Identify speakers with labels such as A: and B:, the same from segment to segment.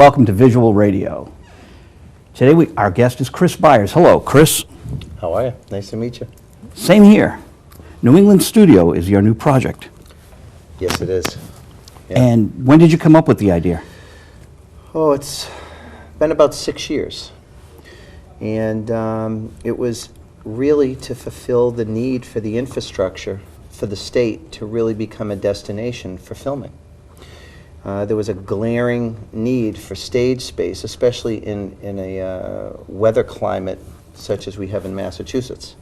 A: Welcome to Visual Radio. Today our guest is Chris Byers. Hello, Chris.
B: How are you? Nice to meet you.
A: Same here. New England Studio is your new project.
B: Yes, it is. Yeah.
A: And when did you come up with the idea?
B: Oh, it's been about 6 years. And it was really to fulfill the need for the infrastructure for the state to really become a destination for filming. There was a glaring need for stage space, especially in a weather climate such as we have in Massachusetts.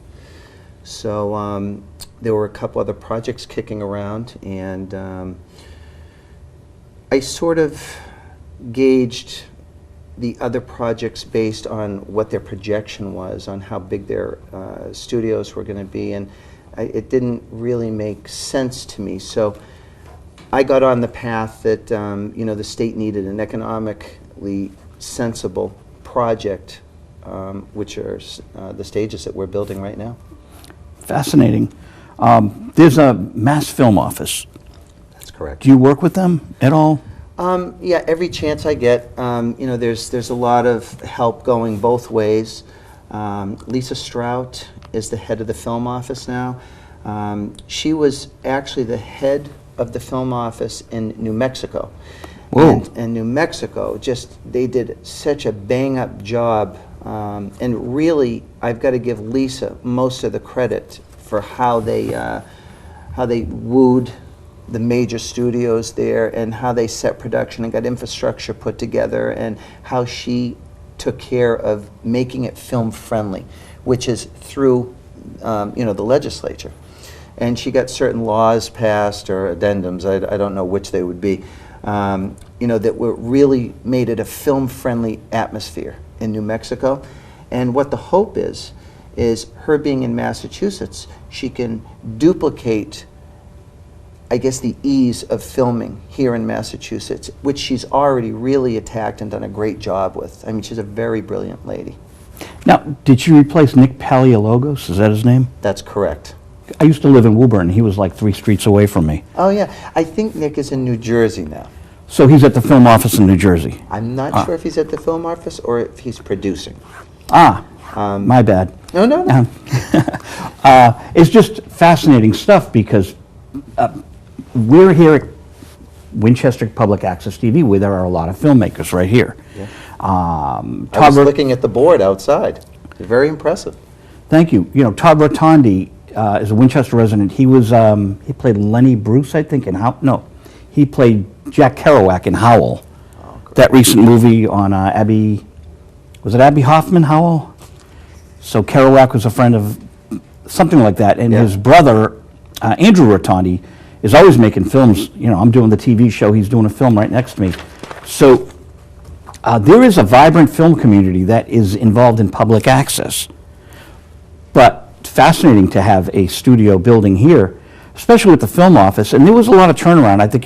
B: So there were a couple other projects kicking around, and I sort of gauged the other projects based on what their projection was, on how big their studios were going to be, and it didn't really make sense to me. So I got on the path that the state needed an economically sensible project, which are the stages that we're building right now. Fascinating.
A: There's a Mass Film Office.
B: That's correct.
A: Do you work with them at all?
B: Yeah, every chance I get. There's a lot of help going both ways. Lisa Strout is the head of the film office now. She was actually the head of the film office in New Mexico.
A: Whoa.
B: And New Mexico, they did such a bang-up job. And really, I've got to give Lisa most of the credit for how they wooed the major studios there, and how they set production and got infrastructure put together, and how she took care of making it film friendly, which is through the legislature. And she got certain laws passed, or addendums, I don't know which they would be, that were really made it a film-friendly atmosphere in New Mexico. And what the hope is her being in Massachusetts, she can duplicate, I guess, the ease of filming here in Massachusetts, which she's already really attacked and done a great job with. I mean, she's a very brilliant lady.
A: Now, did she replace Nick Paleologos? Is that his name?
B: That's correct.
A: I used to live in Woburn. He was like 3 streets away from me.
B: Oh, yeah. I think Nick is in New Jersey now.
A: So he's at the film office in New Jersey?
B: I'm not sure if he's at the film office or if he's producing.
A: My bad.
B: No.
A: It's just fascinating stuff, because we're here at Winchester Public Access TV, where there are a lot of filmmakers right here.
B: Yeah. I was looking at the board outside. Very impressive.
A: Thank you. Todd Rotondi is a Winchester resident. He was he played Lenny Bruce, I think, in he played Jack Kerouac in Howl. Oh, that recent movie on Abby Hoffman, Howl? So Kerouac was a friend of something like that, and his brother Andrew Rotondi is always making films. I'm doing the TV show, he's doing a film right next to me. So there is a vibrant film community that is involved in public access. But fascinating to have a studio building here, especially with the film office. And there was a lot of turnaround. I think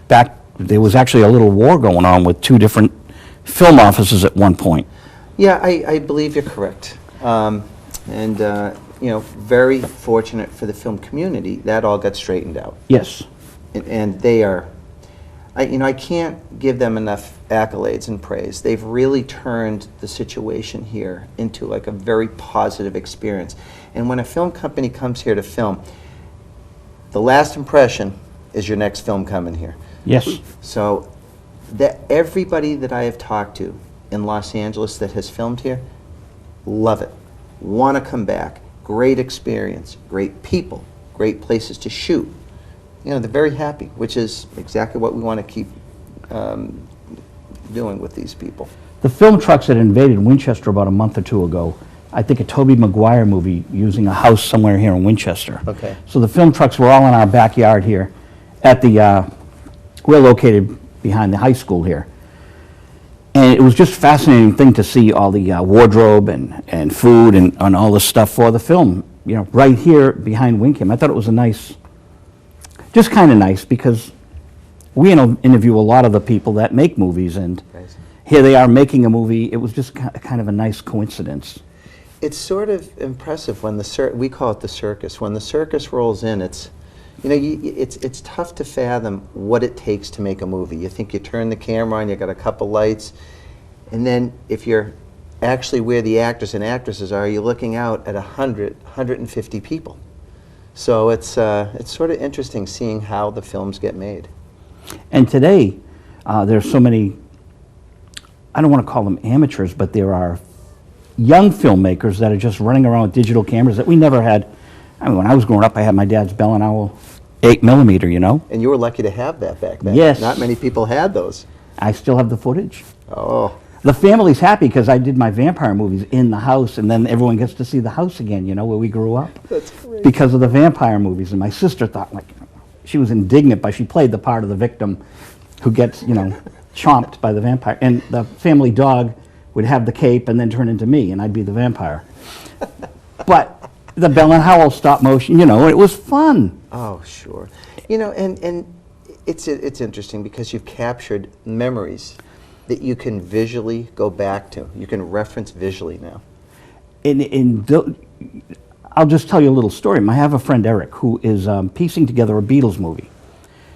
A: back there was actually a little war going on with 2 different film offices at one point.
B: Yeah, I believe you're correct. Very fortunate for the film community, that all got straightened out.
A: Yes.
B: And they are, I can't give them enough accolades and praise. They've really turned the situation here into like a very positive experience. And when a film company comes here to film, the last impression is your next film coming here.
A: Yes.
B: So everybody that I have talked to in Los Angeles that has filmed here, love it, want to come back, great experience, great people, great places to shoot. They're very happy, which is exactly what we want to keep doing with these people.
A: The film trucks that invaded Winchester about a month or 2 ago, I think a Tobey Maguire movie using a house somewhere here in Winchester.
B: Okay.
A: So the film trucks were all in our backyard here at we're located behind the high school here. And it was just a fascinating thing to see all the wardrobe and food and all the stuff for the film, right here behind Winkham. I thought it was just kind of nice, because we interview a lot of the people that make movies, and here they are making a movie. It was just kind of a nice coincidence.
B: It's sort of impressive when we call it the circus. When the circus rolls in, You know, it's tough to fathom what it takes to make a movie. You think you turn the camera on, you got a couple lights, and then if you're actually where the actors and actresses are, you're looking out at 150 people. So it's sort of interesting seeing how the films get made.
A: And today, there's so many, I don't want to call them amateurs, but there are young filmmakers that are just running around with digital cameras that we never had. I mean, when I was growing up, I had my dad's Bell & Howell 8mm, you know?
B: And you were lucky to have that back then.
A: Yes.
B: Not many people had those.
A: I still have the footage.
B: Oh.
A: The family's happy because I did my vampire movies in the house, and then everyone gets to see the house again, you know, where we grew up.
B: That's great.
A: Because of the vampire movies. And my sister thought, like, she was indignant, but she played the part of the victim who gets, you know, chomped by the vampire. And the family dog would have the cape and then turn into me, and I'd be the vampire. But the Bell & Howell stop motion, you know, it was fun.
B: Oh, sure. You know, and it's interesting because you've captured memories that you can visually go back to. You can reference visually now.
A: I'll just tell you a little story. I have a friend, Eric, who is piecing together a Beatles movie.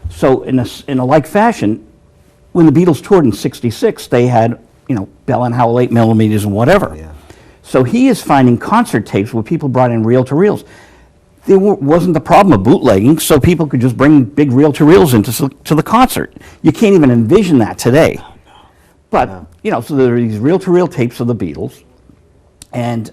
A: So in a like fashion, when the Beatles toured in '66, they had, you know, Bell & Howell 8mm and whatever. Yeah. So he is finding concert tapes where people brought in reel-to-reels. There wasn't the problem of bootlegging, so people could just bring big reel-to-reels to the concert. You can't even envision that today. But, you know, so there are these reel-to-reel tapes of the Beatles, and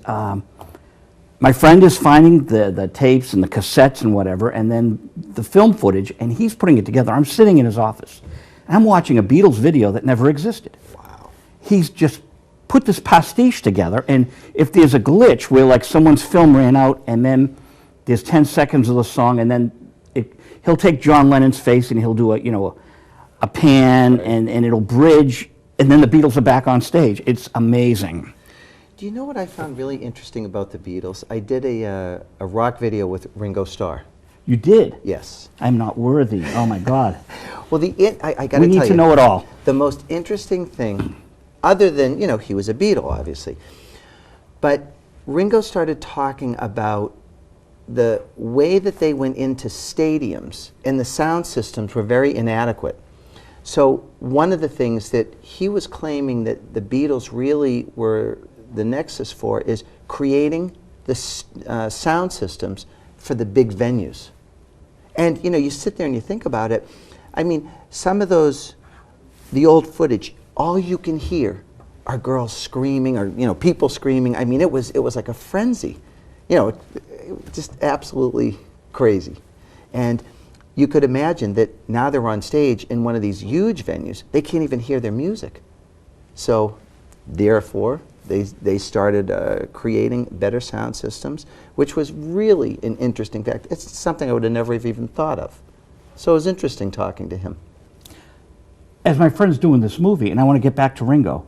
A: my friend is finding the tapes and the cassettes and whatever, and then the film footage, and he's putting it together. I'm sitting in his office, and I'm watching a Beatles video that never existed.
B: Wow. He's
A: just put this pastiche together, and if there's a glitch where, like, someone's film ran out, and then there's 10 seconds of the song, and then he'll take John Lennon's face, and he'll do a pan, right, and it'll bridge, and then the Beatles are back on stage. It's amazing.
B: Do you know what I found really interesting about the Beatles? I did a rock video with Ringo Starr.
A: You did?
B: Yes.
A: I'm not worthy. Oh my God.
B: Well, I got to tell you.
A: We need to know it all.
B: The most interesting thing, other than, you know, he was a Beatle, obviously, but Ringo started talking about the way that they went into stadiums and the sound systems were very inadequate. So one of the things that he was claiming that the Beatles really were the nexus for is creating the sound systems for the big venues. And, you know, you sit there and you think about it. I mean, some of the old footage, all you can hear are girls screaming or, you know, people screaming. I mean, it was like a frenzy. You know, just absolutely crazy. And you could imagine that now they're on stage in one of these huge venues. They can't even hear their music. So, therefore, they started creating better sound systems, which was really an interesting fact. It's something I would have never even thought of. So it was interesting talking to him.
A: As my friend's doing this movie, and I want to get back to Ringo,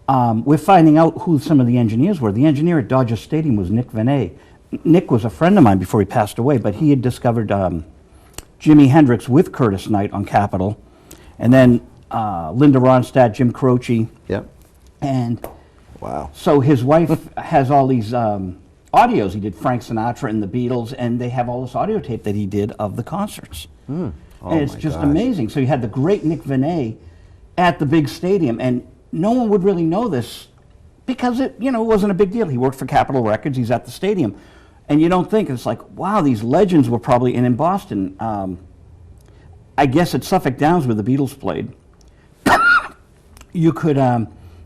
A: we're finding out who some of the engineers were. The engineer at Dodger Stadium was Nick Venet. Nick was a friend of mine before he passed away, but he had discovered Jimi Hendrix with Curtis Knight on Capitol, and then Linda Ronstadt, Jim Croce.
B: Yep.
A: And
B: wow.
A: So his wife has all these audios. He did Frank Sinatra and the Beatles, and they have all this audio tape that he did of the concerts.
B: Mm. Oh,
A: and it's just amazing. So you had the great Nick Venet at the big stadium, and no one would really know this because it, you know, wasn't a big deal. He worked for Capitol Records. He's at the stadium. And you don't think, it's like, wow, these legends were probably in Boston. I guess at Suffolk Downs where the Beatles played, you could,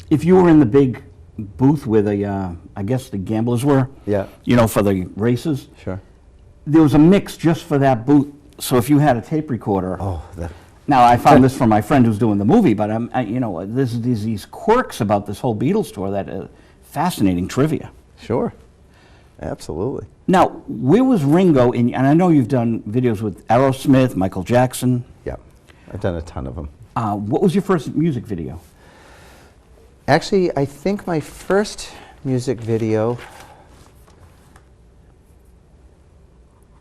A: if you were in the big booth where the, I guess the gamblers were,
B: yeah, you
A: know, for the races,
B: sure,
A: there was a mix just for that booth. So if you had a tape recorder,
B: that.
A: Now I found this from my friend who's doing the movie, but you know, there's these quirks about this whole Beatles tour that fascinating trivia.
B: Sure, absolutely.
A: Now, where was Ringo in? And I know you've done videos with Aerosmith, Michael Jackson.
B: Yeah, I've done a ton of them.
A: What was your first music video?
B: Actually, I think my first music video,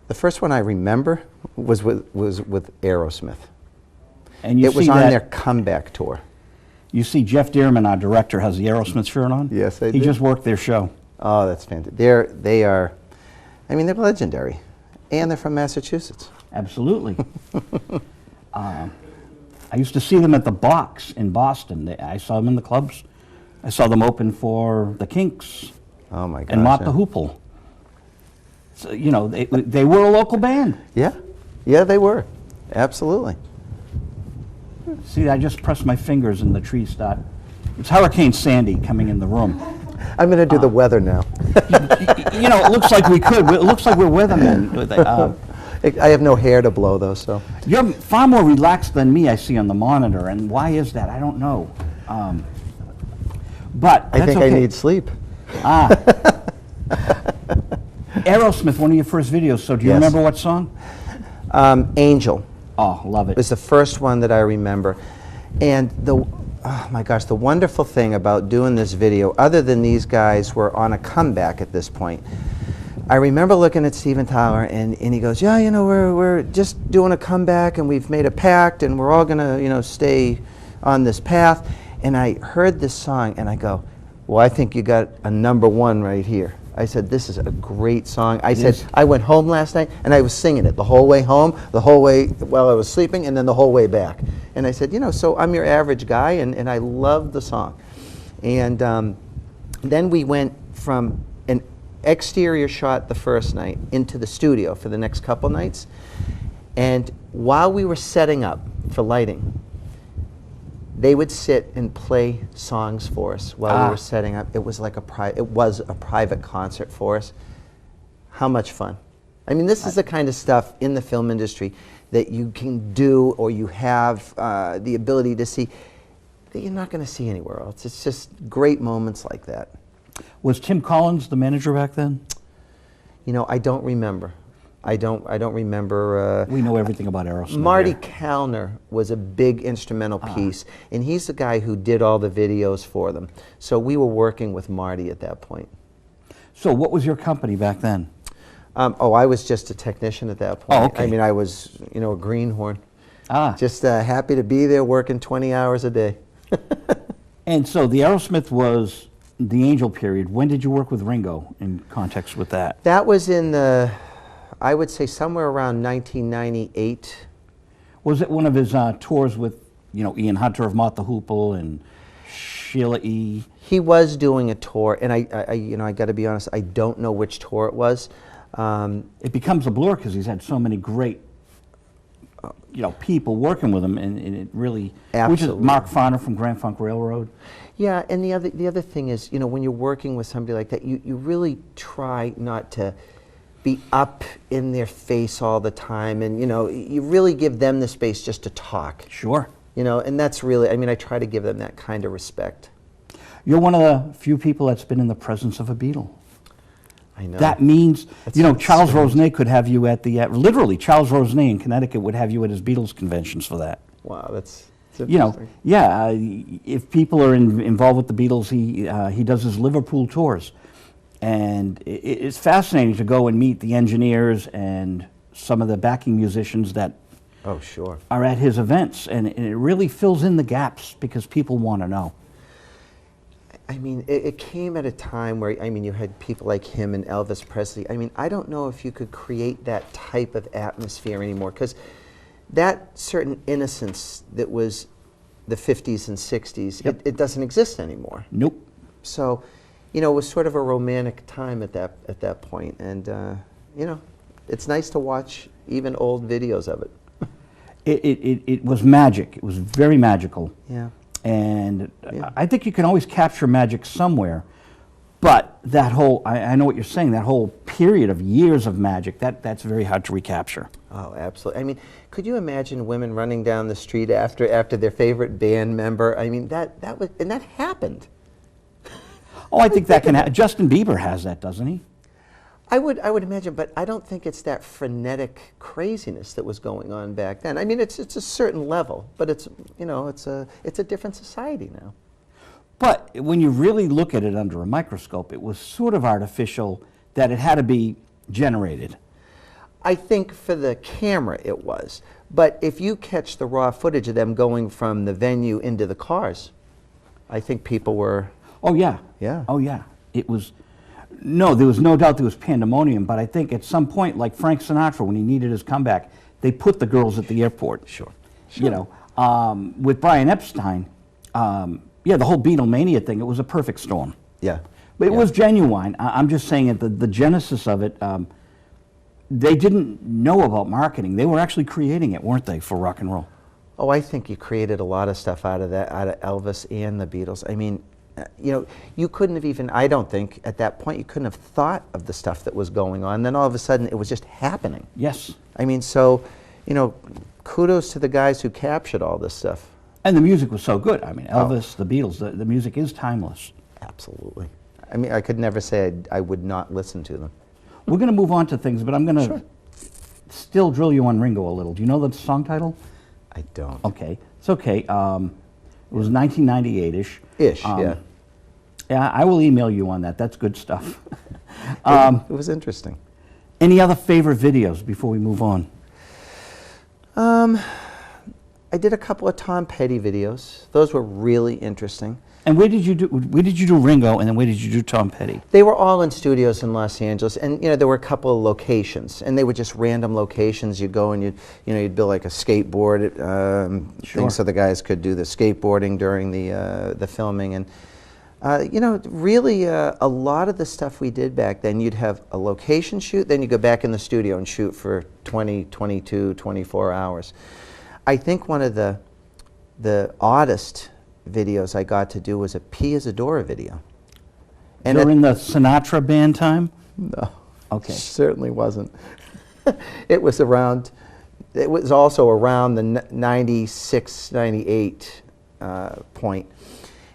B: the first one I remember was with Aerosmith.
A: And you
B: it was on their comeback tour.
A: You see Jeff Dearman, our director, has the Aerosmith shirt on?
B: Yes, I did.
A: He just worked their show.
B: Oh, that's fantastic. They are, I mean, they're legendary. And they're from Massachusetts.
A: Absolutely. I used to see them at the Box in Boston. I saw them in the clubs. I saw them open for the Kinks.
B: Oh my gosh.
A: And Mott the Hoople. So, you know, they were a local band.
B: Yeah. Yeah, they were. Absolutely.
A: See, I just pressed my fingers and the trees start. It's Hurricane Sandy coming in the room.
B: I'm going to do the weather now.
A: You know, it looks like we could. It looks like we're weathermen.
B: I have no hair to blow, though, so.
A: You're far more relaxed than me, I see on the monitor, and why is that? I don't know. But
B: I
A: that's
B: think
A: okay.
B: I need sleep.
A: Aerosmith, one of your first videos, so do you
B: Yes.
A: remember what song?
B: Angel.
A: Oh, love
B: It
A: it.
B: was the first one that I remember. And oh my gosh, the wonderful thing about doing this video, other than these guys were on a comeback at this point, I remember looking at Steven Tyler and he goes, yeah, you know, we're just doing a comeback and we've made a pact and we're all gonna, you know, stay on this path. And I heard this song and I go, well, I think you got a #1 right here. I said, this is a great song. I said,
A: is.
B: I went home last night and I was singing it the whole way home, the whole way while I was sleeping, and then the whole way back. And I said, you know, so I'm your average guy, and I love the song. And then we went from an exterior shot the first night into the studio for the next couple nights. And while we were setting up for lighting, they would sit and play songs for us while we were setting up. It was like a private concert for us. How much fun! I mean, this is the kind of stuff in the film industry that you can do, or you have the ability to see, that you're not going to see anywhere else. It's just great moments like that.
A: Was Tim Collins the manager back then?
B: You know, I don't remember. I don't remember.
A: We know everything about Aerosmith.
B: Marty
A: here.
B: Kellner was a big instrumental piece, and he's the guy who did all the videos for them. So we were working with Marty at that point.
A: So what was your company back then?
B: I was just a technician at that point.
A: Oh, okay.
B: I mean, I was, you know, a greenhorn. Just happy to be there working 20 hours a day.
A: And so the Aerosmith was the Angel period. When did you work with Ringo in context with that?
B: That was in the, I would say somewhere around 1998.
A: Was it one of his tours with, you know, Ian Hunter of Mott the Hoople and Sheila E.?
B: He was doing a tour, and I you know, I got to be honest, I don't know which tour it was.
A: It becomes a blur because he's had so many great, you know, people working with him, and it really, which is
B: Absolutely.
A: Mark Farner from Grand Funk Railroad.
B: Yeah, and the other thing is, you know, when you're working with somebody like that, you really try not to be up in their face all the time, and you know, you really give them the space just to talk.
A: Sure.
B: You know, and that's really, I mean, I try to give them that kind of respect.
A: You're one of the few people that's been in the presence of a Beatle.
B: I know.
A: That means,
B: That's
A: you know,
B: so
A: Charles
B: strange.
A: Rosenet could have you at the, literally, Charles Rosenet in Connecticut would have you at his Beatles conventions for that.
B: Wow, that's
A: You know,
B: interesting.
A: yeah, if people are involved with the Beatles, he does his Liverpool tours. And it's fascinating to go and meet the engineers and some of the backing musicians that
B: Oh, sure.
A: are at his events. And it really fills in the gaps because people want to know.
B: I mean, it came at a time where, I mean, you had people like him and Elvis Presley. I mean, I don't know if you could create that type of atmosphere anymore, because that certain innocence that was the 50s and 60s,
A: Yep.
B: it doesn't exist anymore.
A: Nope.
B: So, you know, it was sort of a romantic time at that point. And, you know, it's nice to watch even old videos of it.
A: It was magic. It was very magical.
B: Yeah.
A: And
B: Yeah.
A: I think you can always capture magic somewhere, but that whole, I know what you're saying, that whole period of years of magic, that's very hard to recapture.
B: Oh, absolutely. I mean, could you imagine women running down the street after their favorite band member? I mean, that was, and that happened.
A: Oh, I think that can happen. Justin Bieber has that, doesn't he?
B: I would imagine, but I don't think it's that frenetic craziness that was going on back then. I mean, it's a certain level, but it's, you know, it's a different society now.
A: But when you really look at it under a microscope, it was sort of artificial that it had to be generated.
B: I think for the camera it was, but if you catch the raw footage of them going from the venue into the cars, I think people were.
A: Oh, yeah.
B: Yeah.
A: Oh, yeah. It was, no, there was no doubt there was pandemonium, but I think at some point, like Frank Sinatra, when he needed his comeback, they put the girls at the airport.
B: Sure.
A: You know, with Brian Epstein, yeah, the whole Beatlemania thing, it was a perfect storm.
B: Yeah.
A: But it was genuine. I'm just saying it, the genesis of it, they didn't know about marketing. They were actually creating it, weren't they, for rock and roll?
B: Oh, I think you created a lot of stuff out of that, out of Elvis and the Beatles. I mean, you know, you couldn't have even, I don't think, at that point, you couldn't have thought of the stuff that was going on. Then all of a sudden, it was just happening.
A: Yes.
B: I mean, so, you know, kudos to the guys who captured all this stuff.
A: And the music was so good. I mean, Elvis, the Beatles, the music is timeless.
B: Absolutely. I mean, I could never say I would not listen to them.
A: We're going to move on to things, but I'm going to still drill you on Ringo a little. Do you know the song title?
B: I don't.
A: Okay. It's okay. It was 1998-ish.
B: Yeah.
A: Yeah, I will email you on that. That's good stuff.
B: It was interesting.
A: Any other favorite videos before we move on?
B: I did a couple of Tom Petty videos. Those were really interesting.
A: And where did you do Ringo, and then where did you do Tom Petty?
B: They were all in studios in Los Angeles, and you know there were a couple of locations, and they were just random locations. You'd go and you'd build like a skateboard thing, so the guys could do the skateboarding during the filming, and you know, really a lot of the stuff we did back then, you'd have a location shoot, then you go back in the studio and shoot for 20, 22, 24 hours. I think one of the oddest videos I got to do was a P as a Dora video.
A: And during the Sinatra band time?
B: No.
A: Okay.
B: Certainly wasn't. It was also around the 96, 98 point.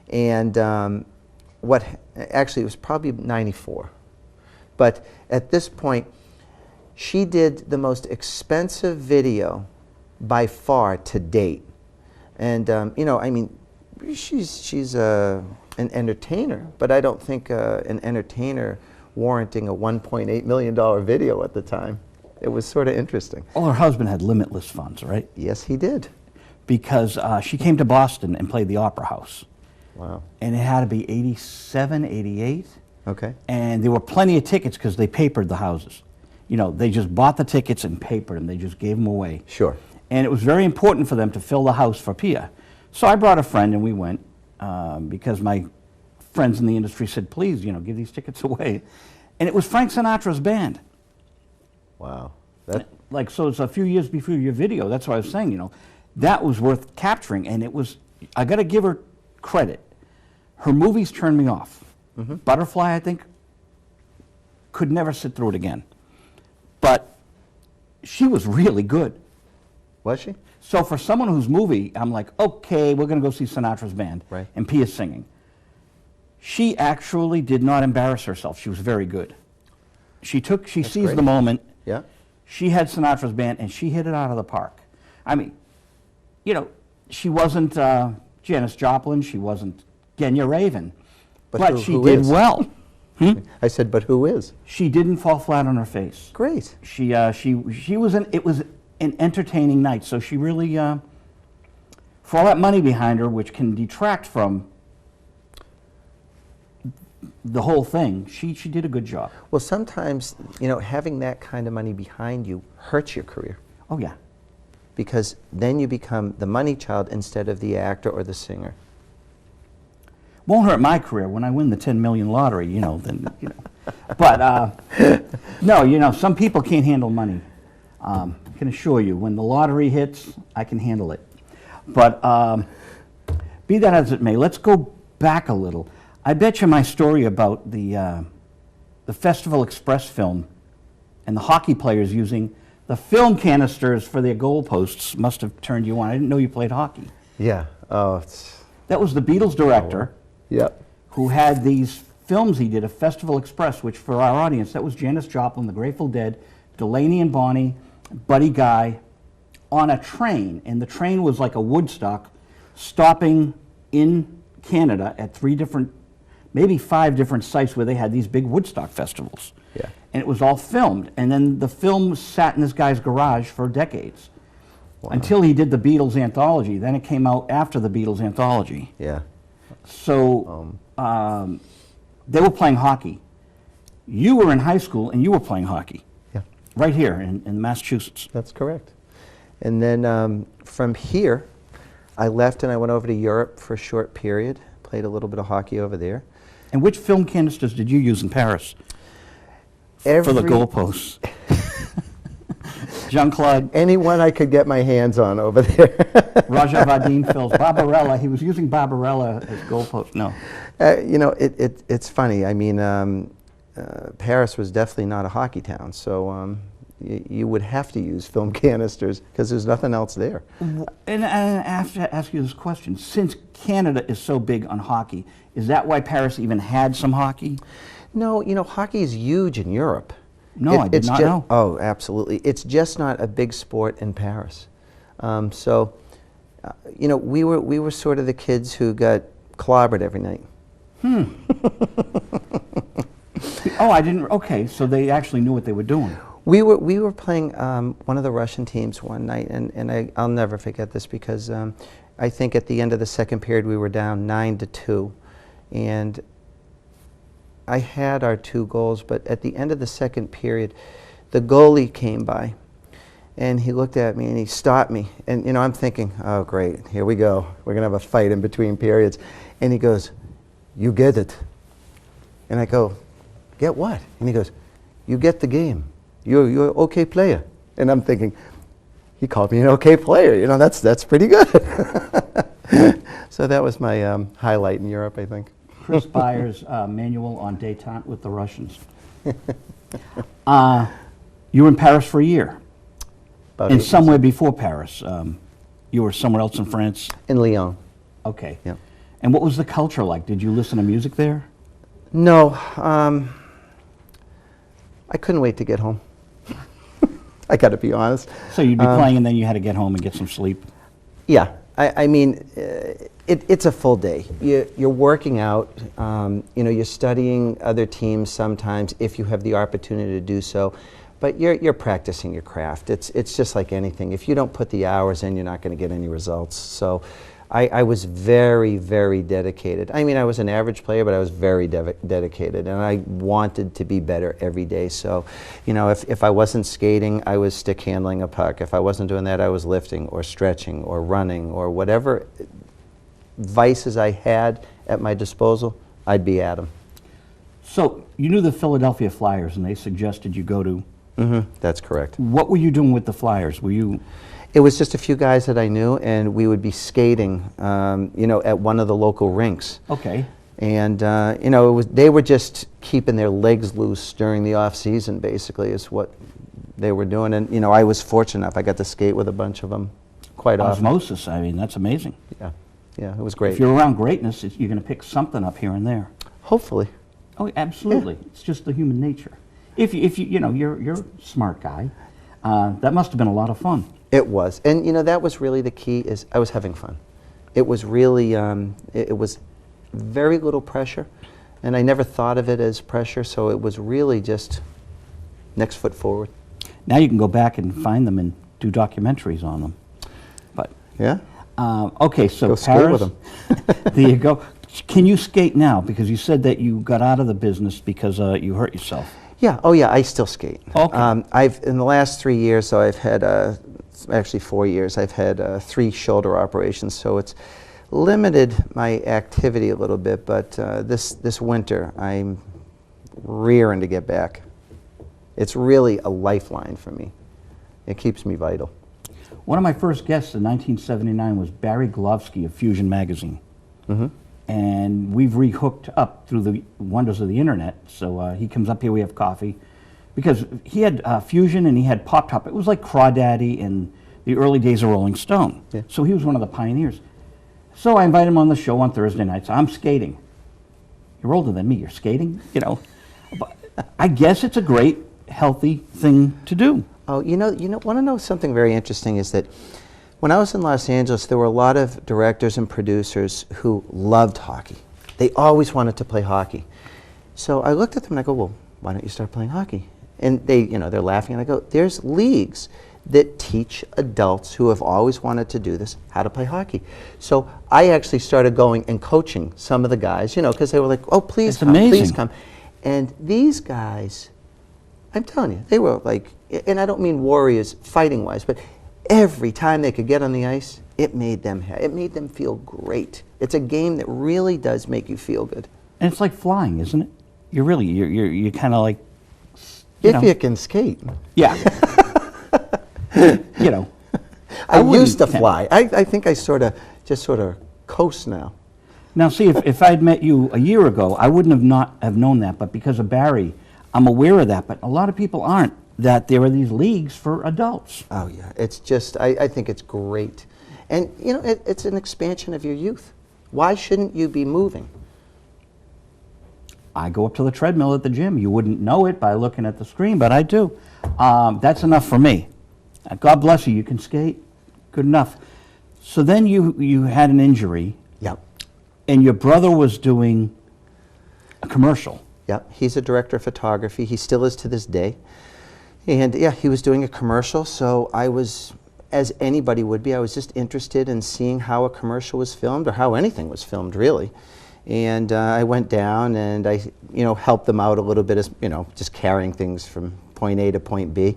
B: And actually it was probably 94. But at this point, she did the most expensive video by far to date. And you know, I mean, she's an entertainer, but I don't think an entertainer warranting a $1.8 million video at the time. It was sort of interesting.
A: Well, her husband had limitless funds, right?
B: Yes, he did.
A: Because she came to Boston and played the Opera House.
B: Wow.
A: And it had to be 87, 88.
B: Okay.
A: And there were plenty of tickets because they papered the houses. You know, they just bought the tickets and papered them. They just gave them away.
B: Sure.
A: And it was very important for them to fill the house for Pia. So I brought a friend and we went because my friends in the industry said, please, you know, give these tickets away. And it was Frank Sinatra's band.
B: Wow.
A: Like, so it's a few years before your video. That's what I was saying, you know. That was worth capturing. And it was, I got to give her credit. Her movies turned me off. Mm-hmm. Butterfly, I think, could never sit through it again. But she was really good.
B: Was she?
A: So for someone whose movie, I'm like, okay, we're going to go see Sinatra's band.
B: Right.
A: And Pia's singing. She actually did not embarrass herself. She was very good. She seized the moment.
B: Yeah.
A: She had Sinatra's band, and she hit it out of the park. I mean, you know, she wasn't Janis Joplin. She wasn't Genya Raven. But she did well.
B: I said, but who is?
A: She didn't fall flat on her face.
B: Great.
A: She was it was an entertaining night. So she really, for all that money behind her, which can detract from the whole thing, she did a good job.
B: Well, sometimes, you know, having that kind of money behind you hurts your career.
A: Oh, yeah.
B: Because then you become the money child instead of the actor or the singer.
A: Won't hurt my career when I win the 10 million lottery, you know, then, you know. But, no, you know, some people can't handle money. I can assure you, when the lottery hits, I can handle it. But be that as it may, let's go back a little. I bet you my story about the Festival Express film and the hockey players using the film canisters for their goalposts must have turned you on. I didn't know you played hockey.
B: Yeah. Oh,
A: that was the Beatles director.
B: Yep.
A: Who had these films he did, a Festival Express, which for our audience, that was Janis Joplin, the Grateful Dead, Delaney and Bonnie, Buddy Guy, on a train. And the train was like a Woodstock, stopping in Canada at 3 different, maybe 5 different sites where they had these big Woodstock festivals.
B: Yeah.
A: And it was all filmed. And then the film sat in this guy's garage for decades. Wow. Until he did the Beatles anthology. Then it came out after the Beatles anthology.
B: Yeah.
A: So they were playing hockey. You were in high school and you were playing hockey.
B: Yeah.
A: Right here in Massachusetts.
B: That's correct. And then from here, I left and I went over to Europe for a short period, played a little bit of hockey over there.
A: And which film canisters did you use in Paris for the goalposts? Jean-Claude.
B: Anyone I could get my hands on over there.
A: Raja Vadim fills. Barbarella. He was using Barbarella as goalpost. No.
B: It's funny. I mean, Paris was definitely not a hockey town, so you would have to use film canisters because there's nothing else there.
A: And I have to ask you this question. Since Canada is so big on hockey, is that why Paris even had some hockey?
B: No, hockey is huge in Europe.
A: No, I did not know.
B: Oh, absolutely. It's just not a big sport in Paris. We were sort of the kids who got clobbered every night.
A: Oh, I didn't. Okay, so they actually knew what they were doing.
B: We were playing one of the Russian teams one night, and I'll never forget this because I think at the end of the second period we were down 9-2, and I had our 2 goals, but at the end of the second period, the goalie came by, and he looked at me and he stopped me, and I'm thinking, oh great, here we go, we're gonna have a fight in between periods, and he goes, "You get it," and I go, "Get what?" And he goes, "You get the game. You're an okay player." And I'm thinking, he called me an okay player. That's pretty good. So that was my highlight in Europe, I think.
A: Chris Byers' manual on détente with the Russians. You were in Paris for a year. And somewhere before Paris, you were somewhere else in France?
B: In Lyon.
A: Okay.
B: Yeah.
A: And what was the culture like? Did you listen to music there?
B: No. I couldn't wait to get home. I got to be honest.
A: So you'd be playing and then you had to get home and get some sleep?
B: Yeah. I mean, it's a full day. You're working out. You're studying other teams sometimes if you have the opportunity to do so. But you're practicing your craft. It's just like anything. If you don't put the hours in, you're not going to get any results. So I was very, very dedicated. I mean, I was an average player, but I was very dedicated, and I wanted to be better every day. So, if I wasn't skating, I was stick handling a puck. If I wasn't doing that, I was lifting or stretching or running or whatever vices I had at my disposal, I'd be at them.
A: So you knew the Philadelphia Flyers, and they suggested you go to...
B: Mm-hmm. That's correct.
A: What were you doing with the Flyers? Were you...
B: It was just a few guys that I knew, and we would be skating, at one of the local rinks.
A: Okay.
B: And, they were just keeping their legs loose during the off season, basically, is what they were doing. And, I was fortunate enough. I got to skate with a bunch of them quite often.
A: Osmosis, I mean, that's amazing.
B: Yeah, it was great.
A: If you're around greatness, you're going to pick something up here and there.
B: Hopefully.
A: Oh, absolutely. Yeah. It's just the human nature. If you're a smart guy, that must have been a lot of fun.
B: It was. And, that was really the key, is I was having fun. It was really, it was very little pressure, and I never thought of it as pressure, so it was really just next foot forward.
A: Now you can go back and find them and do documentaries on them. But
B: yeah.
A: Okay, so
B: go skate with them.
A: There you go. Can you skate now? Because you said that you got out of the business because you hurt yourself.
B: Yeah. Oh, yeah. I still skate.
A: Okay.
B: I've in the last 3 years, so I've had actually 4 years. I've had 3 shoulder operations, so it's limited my activity a little bit. But this winter, I'm rearing to get back. It's really a lifeline for me. It keeps me vital.
A: One of my first guests in 1979 was Barry Glovsky of Fusion Magazine.
B: Mm-hmm.
A: And we've rehooked up through the wonders of the internet. So he comes up here, we have coffee. Because he had Fusion and he had Pop Top. It was like Crawdaddy in the early days of Rolling Stone.
B: Yeah.
A: So he was one of the pioneers. So I invited him on the show on Thursday nights. I'm skating. You're older than me, you're skating? But I guess it's a great, healthy thing to do.
B: Oh, want to know something very interesting is that when I was in Los Angeles, there were a lot of directors and producers who loved hockey. They always wanted to play hockey. So I looked at them and I go, well, why don't you start playing hockey? And they're laughing and I go, there's leagues that teach adults who have always wanted to do this how to play hockey. So I actually started going and coaching some of the guys, because they were like, oh, please
A: That's
B: come,
A: amazing.
B: please come. And these guys, I'm telling you, they were like, and I don't mean warriors fighting-wise, but every time they could get on the ice, it made them feel great. It's a game that really does make you feel good.
A: And it's like flying, isn't it? You're kind of like,
B: If you can skate.
A: Yeah. You know.
B: I used to fly. I think I just sort of coast now.
A: Now, see, if I'd met you a year ago, I wouldn't have known that. But because of Barry, I'm aware of that. But a lot of people aren't, that there are these leagues for adults.
B: Oh, yeah. It's just, I think it's great. And, you know, it's an expansion of your youth. Why shouldn't you be moving?
A: I go up to the treadmill at the gym. You wouldn't know it by looking at the screen, but I do. That's enough for me. God bless you. You can skate. Good enough. So then you had an injury.
B: Yep.
A: And your brother was doing a commercial.
B: Yep. He's a director of photography. He still is to this day. And yeah, he was doing a commercial. So I was, as anybody would be, I was just interested in seeing how a commercial was filmed, or how anything was filmed, really. And I went down and I, helped them out a little bit, as just carrying things from point A to point B.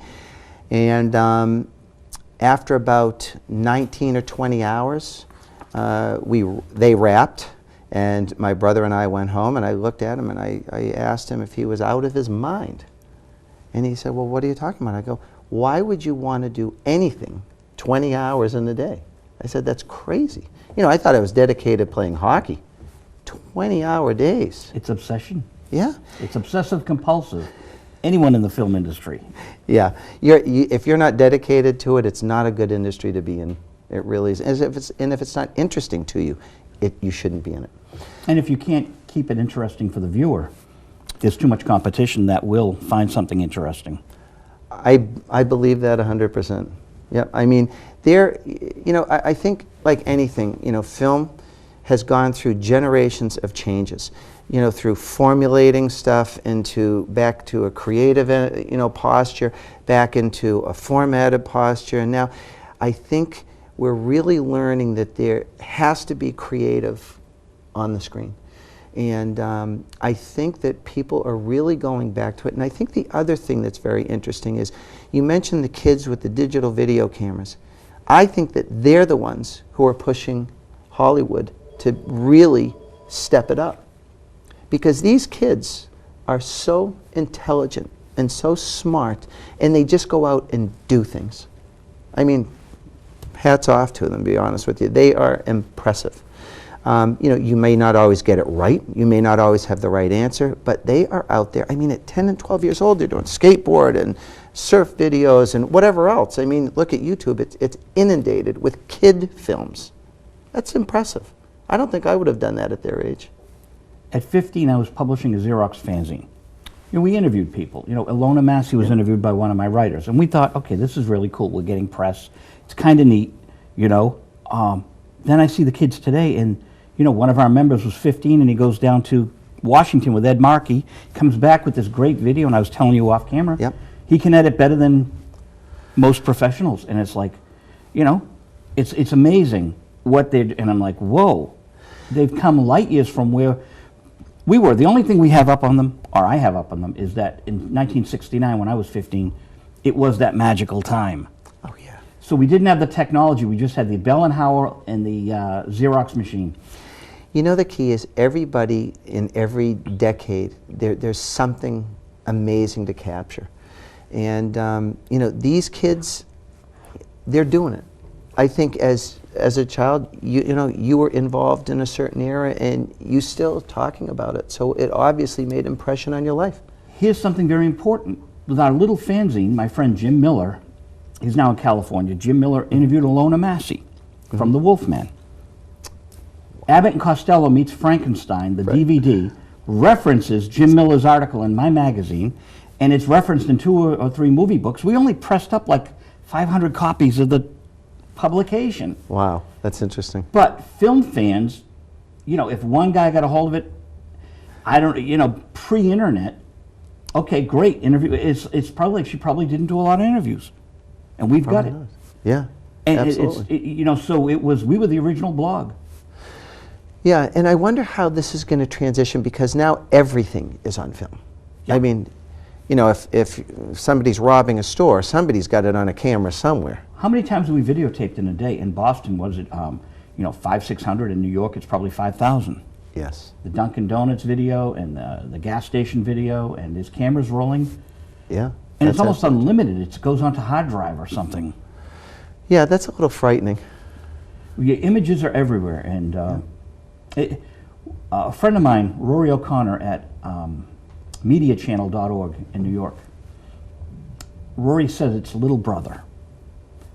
B: And after about 19 or 20 hours, they wrapped, and my brother and I went home, and I looked at him and I asked him if he was out of his mind. And he said, well, what are you talking about? I go, why would you want to do anything 20 hours in a day? I said, that's crazy. I thought I was dedicated playing hockey. 20-hour days.
A: It's obsession.
B: Yeah.
A: It's obsessive compulsive. Anyone in the film industry.
B: Yeah. If you're not dedicated to it, it's not a good industry to be in. It really is. And if it's not interesting to you, you shouldn't be in it.
A: And if you can't keep it interesting for the viewer, there's too much competition that will find something interesting.
B: I believe that 100%. Yeah. I mean, I think like anything, film has gone through generations of changes, through formulating stuff back to a creative, posture, back into a formatted posture. And now I think we're really learning that there has to be creative on the screen. And I think that people are really going back to it. And I think the other thing that's very interesting is, you mentioned the kids with the digital video cameras. I think that they're the ones who are pushing Hollywood to really step it up. Because these kids are so intelligent and so smart, and they just go out and do things. I mean, hats off to them, to be honest with you. They are impressive. You may not always get it right. You may not always have the right answer, but they are out there. I mean, at 10 and 12 years old, they're doing skateboard and surf videos and whatever else. I mean, look at YouTube. It's inundated with kid films. That's impressive. I don't think I would have done that at their age.
A: At 15, I was publishing a Xerox fanzine. We interviewed people. Ilona Massey was interviewed by one of my writers, and we thought, okay, this is really cool. We're getting press. It's kind of neat, Then I see the kids today, and one of our members was 15, and he goes down to Washington with Ed Markey, comes back with this great video, and I was telling you off camera.
B: Yep.
A: He can edit better than most professionals, and it's like, it's amazing what they. And I'm like, whoa, they've come light years from where we were. The only thing we have up on them, or I have up on them, is that in 1969, when I was 15, it was that magical time.
B: Oh yeah.
A: So we didn't have the technology. We just had the Bell and Howell and the Xerox machine.
B: The key is, everybody in every decade, there's something amazing to capture. And, these kids, they're doing it. I think as a child, you were involved in a certain era, and you still talking about it. So it obviously made an impression on your life.
A: Here's something very important. With our little fanzine, my friend Jim Miller, he's now in California. Jim Miller interviewed Ilona Massey from The Wolfman. Abbott and Costello Meets Frankenstein, the DVD, references Jim Miller's article in my magazine, and it's referenced in 2 or 3 movie books. We only pressed up like 500 copies of the publication.
B: Wow, that's interesting.
A: But film fans, if one guy got a hold of it, pre-internet, okay, great interview. It's probably, she probably didn't do a lot of interviews, and we've got it.
B: Yeah,
A: and
B: absolutely.
A: So we were the original blog.
B: Yeah, and I wonder how this is going to transition, because now everything is on film.
A: Yep.
B: I mean, if somebody's robbing a store, somebody's got it on a camera somewhere.
A: How many times have we videotaped in a day? In Boston, was it, 500, 600? In New York, it's probably 5,000.
B: Yes.
A: The Dunkin' Donuts video and the gas station video, and there's cameras rolling.
B: Yeah.
A: And it's almost unlimited. It goes onto hard drive or something.
B: Yeah, that's a little frightening.
A: Your images are everywhere. And a friend of mine, Rory O'Connor at MediaChannel.org in New York, Rory says it's little brother.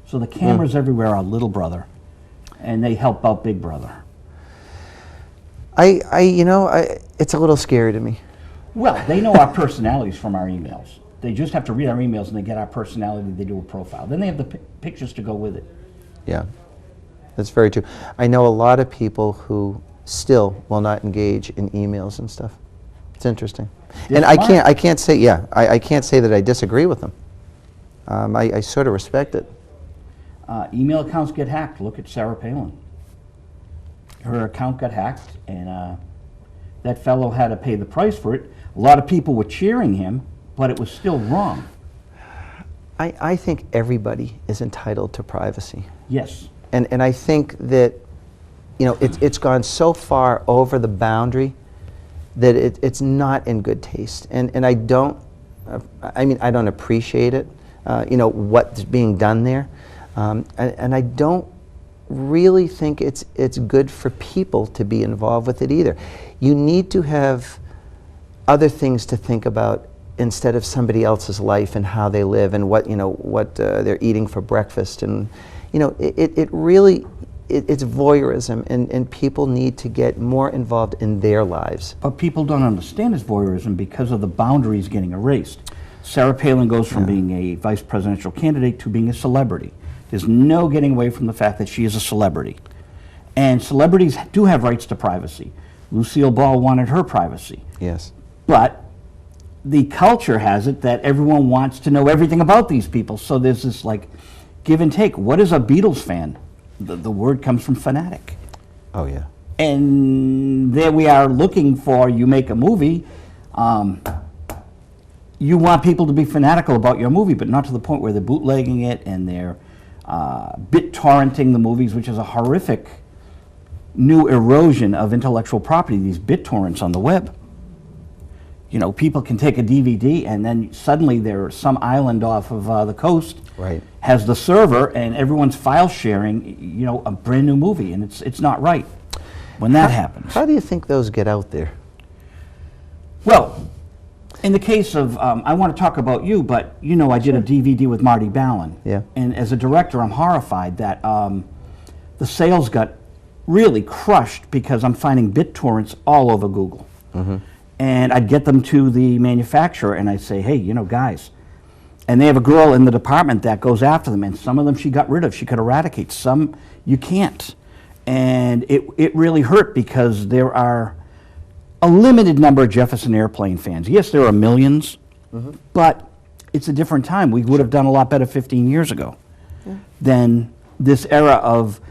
A: So the cameras everywhere are little brother, and they help out big brother.
B: It's a little scary to me.
A: Well, they know our personalities from our emails. They just have to read our emails and they get our personality, they do a profile. Then they have the pictures to go with it.
B: Yeah, that's very true. I know a lot of people who still will not engage in emails and stuff. It's interesting. And I can't say that I disagree with them. I sort of respect it.
A: Email accounts get hacked. Look at Sarah Palin. Her account got hacked, and that fellow had to pay the price for it. A lot of people were cheering him, but it was still wrong.
B: I think everybody is entitled to privacy.
A: Yes.
B: And I think that, it's gone so far over the boundary that it's not in good taste. And I don't appreciate it, what's being done there. And I don't really think it's good for people to be involved with it either. You need to have other things to think about instead of somebody else's life and how they live and what they're eating for breakfast. And it's voyeurism, and people need to get more involved in their lives.
A: But people don't understand it's voyeurism because of the boundaries getting erased. Sarah Palin goes from being a vice presidential candidate to being a celebrity. There's no getting away from the fact that she is a celebrity. And celebrities do have rights to privacy. Lucille Ball wanted her privacy.
B: Yes.
A: But the culture has it that everyone wants to know everything about these people. So there's this give and take. What is a Beatles fan? The word comes from fanatic.
B: Oh, yeah.
A: And there we are looking for, you make a movie, you want people to be fanatical about your movie, but not to the point where they're bootlegging it and they're BitTorrenting the movies, which is a horrific new erosion of intellectual property, these BitTorrents on the web. People can take a DVD and then suddenly there's some island off of the coast has the server and everyone's file sharing, a brand new movie, and it's not right when that happens.
B: How do you think those get out there?
A: Well, in the case of, I want to talk about you, but I did a DVD with Marty Ballin.
B: Yeah.
A: And as a director, I'm horrified that the sales got really crushed because I'm finding BitTorrents all over Google. Mm-hmm. And I'd get them to the manufacturer and I'd say, hey, guys, and they have a girl in the department that goes after them, and some of them she got rid of, she could eradicate. Some you can't. And it really hurt because there are a limited number of Jefferson Airplane fans. Yes, there are millions, but it's a different time. We would have done a lot better 15 years ago than this era of,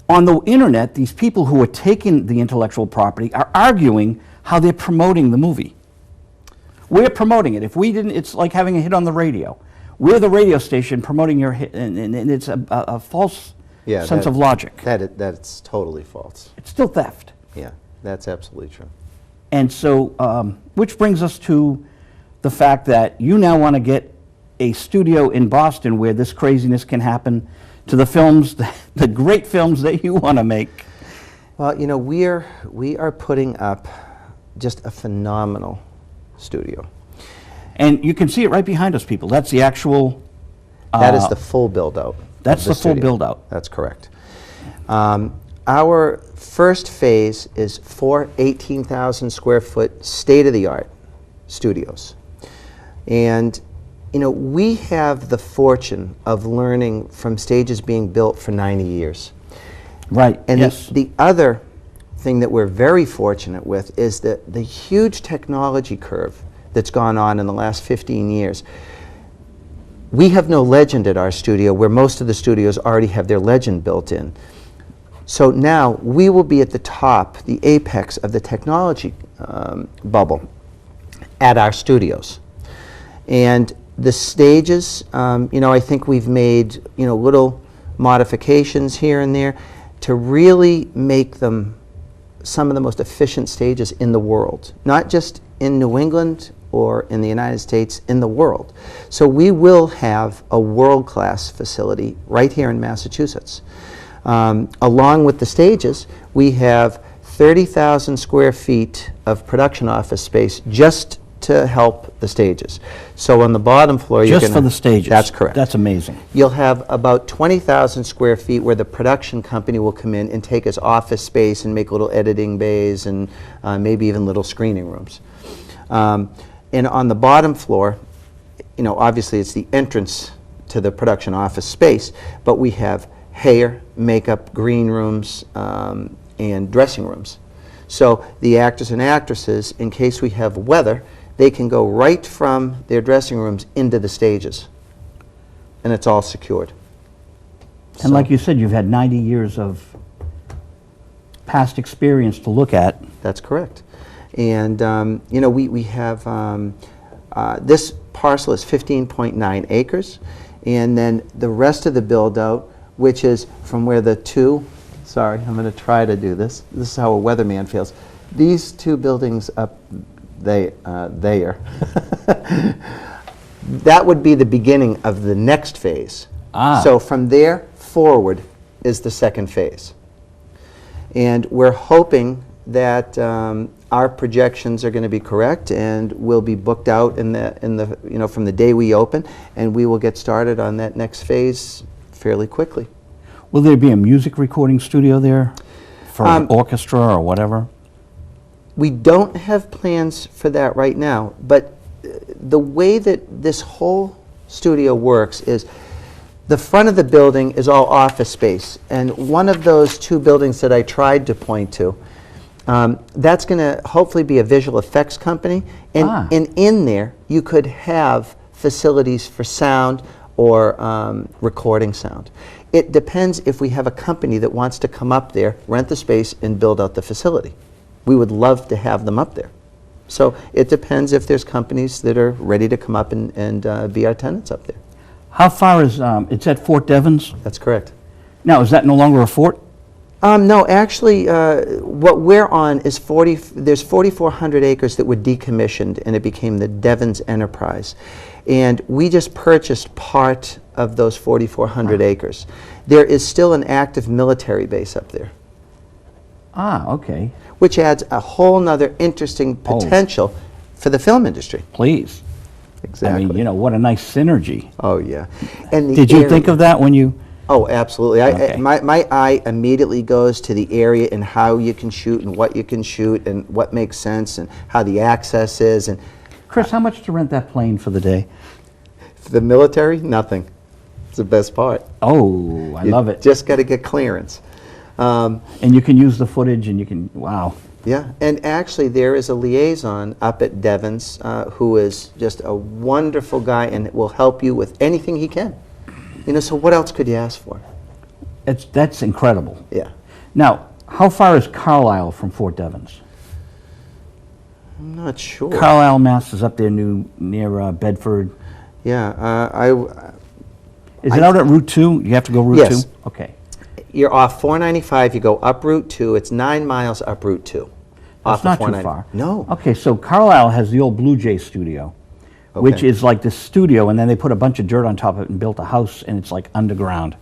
A: on the internet, these people who are taking the intellectual property are arguing how they're promoting the movie. We're promoting it. If we didn't, it's like having a hit on the radio. We're the radio station promoting your hit, and it's a false sense of logic.
B: That's totally false.
A: It's still theft.
B: Yeah, that's absolutely true.
A: And so, which brings us to the fact that you now want to get a studio in Boston where this craziness can happen to the films, the great films that you want to make.
B: Well, we are putting up just a phenomenal studio.
A: And you can see it right behind us, people. That's the actual...
B: that is the full build-out.
A: That's the full build-out.
B: That's correct. Our first phase is 4 18,000 square foot state-of-the-art studios. And we have the fortune of learning from stages being built for 90 years.
A: Right,
B: and
A: yes.
B: The other thing that we're very fortunate with is that the huge technology curve that's gone on in the last 15 years. We have no legend at our studio, where most of the studios already have their legend built in. So now we will be at the top, the apex of the technology bubble at our studios. And The stages, I think we've made, little modifications here and there to really make them some of the most efficient stages in the world, not just in New England or in the United States, in the world. So we will have a world-class facility right here in Massachusetts. Along with the stages, we have 30,000 square feet of production office space just to help the stages. So on the bottom floor, you're
A: Just for the stages?
B: That's correct.
A: That's amazing.
B: You'll have about 20,000 square feet where the production company will come in and take as office space and make little editing bays and maybe even little screening rooms. And on the bottom floor, obviously it's the entrance to the production office space, but we have hair, makeup, green rooms, and dressing rooms. So the actors and actresses, in case we have weather, they can go right from their dressing rooms into the stages, and it's all secured.
A: And like you said, you've had 90 years of past experience to look at.
B: That's correct. And, we have, this parcel is 15.9 acres, and then the rest of the build-out, which is from where the two, sorry, I'm going to try to do this. This is how a weatherman feels. These two buildings up there, that would be the beginning of the next phase. So from there forward is the second phase. And we're hoping that our projections are going to be correct, and we'll be booked out in the from the day we open, and we will get started on that next phase fairly quickly.
A: Will there be a music recording studio there for an orchestra or whatever?
B: We don't have plans for that right now, but the way that this whole studio works is the front of the building is all office space, and one of those two buildings that I tried to point to, that's going to hopefully be a visual effects company, and in there you could have facilities for sound or recording sound. It depends if we have a company that wants to come up there, rent the space, and build out the facility. We would love to have them up there. So it depends if there's companies that are ready to come up and be our tenants up there.
A: How far is, it's at Fort Devens?
B: That's correct.
A: Now, is that no longer a fort?
B: No, actually, what we're on is there's 4,400 acres that were decommissioned, and it became the Devens Enterprise. And we just purchased part of those 4,400 acres. There is still an active military base up there.
A: Okay.
B: Which adds a whole nother interesting potential for the film industry.
A: Please.
B: Exactly.
A: I mean, what a nice synergy.
B: Oh, yeah. And
A: Did you think of that when you...
B: Oh, absolutely.
A: Okay.
B: My eye immediately goes to the area and how you can shoot and what you can shoot and what makes sense and how the access is. And
A: Chris, how much to rent that plane for the day?
B: for the military, nothing. It's the best part.
A: Oh, I love it.
B: Just got to get clearance.
A: And you can use the footage and you can, wow.
B: Yeah, and actually there is a liaison up at Devens who is just a wonderful guy and will help you with anything he can. So what else could you ask for?
A: That's incredible.
B: Yeah.
A: Now, how far is Carlisle from Fort Devens?
B: I'm not sure.
A: Carlisle, Mass. is up there near Bedford.
B: Yeah,
A: Is it out at Route 2? You have to go Route 2?
B: Yes.
A: Okay.
B: you're off 495, you go up Route 2, it's 9 miles up Route 2.
A: That's not too far.
B: No.
A: Okay, so Carlisle has the old Blue Jay studio, which is like this studio, and then they put a bunch of dirt on top of it and built a house, and it's like underground.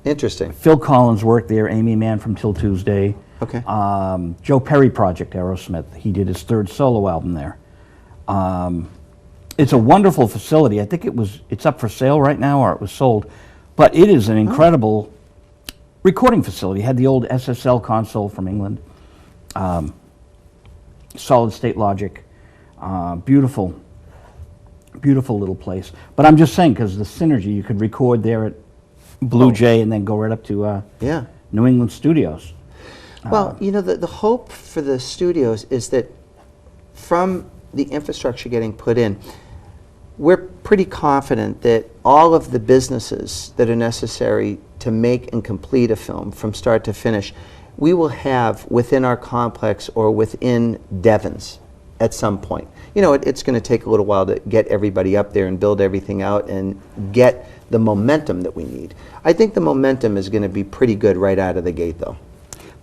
B: Interesting.
A: Phil Collins worked there, Amy Mann from Till Tuesday.
B: Okay.
A: Joe Perry Project, Aerosmith. He did his third solo album there. It's a wonderful facility. I think it's up for sale right now, or it was sold. But it is an incredible recording facility. It had the old SSL console from England. Solid State Logic. Beautiful, beautiful little place. But I'm just saying, because the synergy, you could record there at Blue Jay and then go right up to New England Studios.
B: Well, you know, the hope for the studios is that from the infrastructure getting put in, we're pretty confident that all of the businesses that are necessary to make and complete a film from start to finish, we will have within our complex or within Devens. at some point. You know, it's going to take a little while to get everybody up there and build everything out and get the momentum that we need. I think the momentum is going to be pretty good right out of the gate, though.